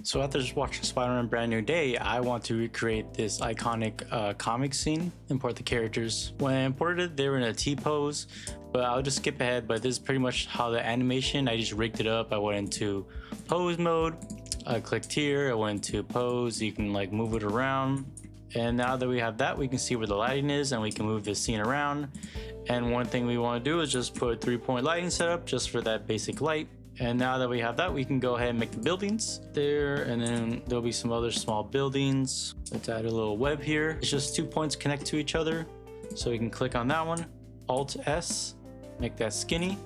So after just watching Spider-Man Brand New Day, I want to recreate this iconic comic scene, import the characters. When I imported, they were in a T-pose, but I'll just skip ahead. But this is pretty much how the animation, I just rigged it up. I went into pose mode, I clicked here, I went into pose, you can like move it around. And now that we have that, we can see where the lighting is and we can move this scene around. And one thing we want to do is just put a 3-point lighting setup just for that basic light. And now that we have that, we can go ahead and make the buildings there, and then there'll be some other small buildings. Let's add a little web here. It's just 2 points connect to each other. So we can click on that one, Alt S, make that skinny.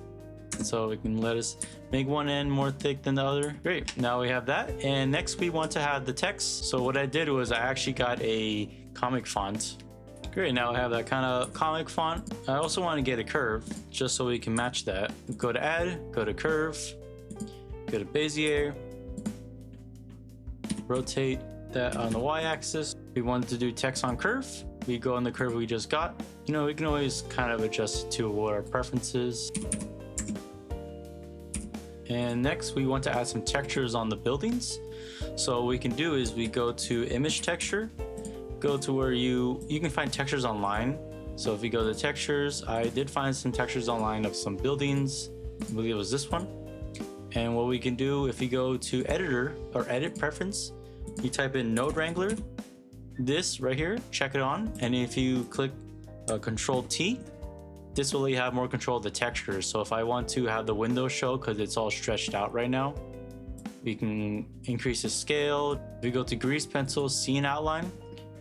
So we can let us make one end more thick than the other. Great, now we have that. And next we want to have the text. So what I did was I actually got a comic font. Great, now I have that kind of comic font. I also want to get a curve just so we can match that. Go to add, go to curve, go to Bezier, rotate that on the y-axis. We wanted to do text on curve. We go on the curve we just got. You know, we can always kind of adjust to what our preference is. And next we want to add some textures on the buildings. So what we can do is we go to image texture, go to where you can find textures online. So if we go to textures, I did find some textures online of some buildings. I believe it was this one. And what we can do, if you go to editor or edit preference, you type in Node Wrangler, this right here, check it on. And if you click Control T, this will let you have more control of the textures. So if I want to have the window show because it's all stretched out right now, we can increase the scale. If we go to grease pencil, scene outline,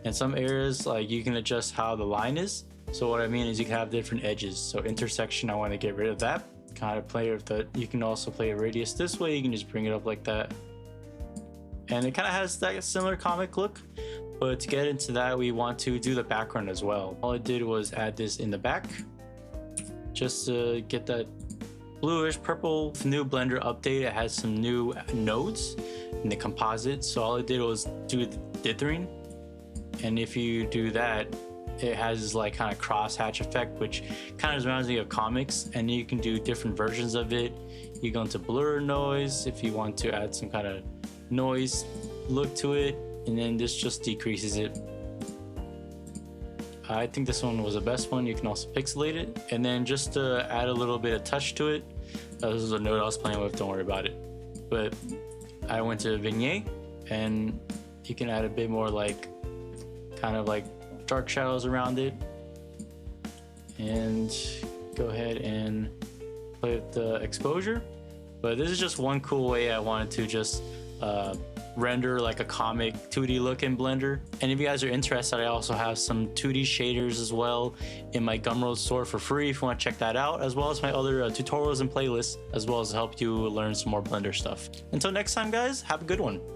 and some areas like you can adjust how the line is. So what I mean is you can have different edges. So intersection, I want to get rid of that. Kind of play with the, you can also play a radius this way. You can just bring it up like that. And it kind of has that similar comic look. But to get into that, we want to do the background as well. All I did was add this in the back, just to get that bluish purple new Blender update. It has some new nodes in the composite. So all I did was do the dithering. And if you do that, it has this like kind of crosshatch effect, which kind of reminds me of comics. And you can do different versions of it. You go into blur noise if you want to add some kind of noise look to it. And then this just decreases it. I think this one was the best one. You can also pixelate it. And then just to add a little bit of touch to it, this is a node I was playing with, don't worry about it. But I went to Vignette and you can add a bit more like kind of like dark shadows around it. And go ahead and play with the exposure. But this is just one cool way I wanted to just render like a comic 2D look in Blender. And if you guys are interested, I also have some 2D shaders as well in my Gumroad store for free if you want to check that out, as well as my other tutorials and playlists, as well as help you learn some more Blender stuff. Until next time guys, have a good one.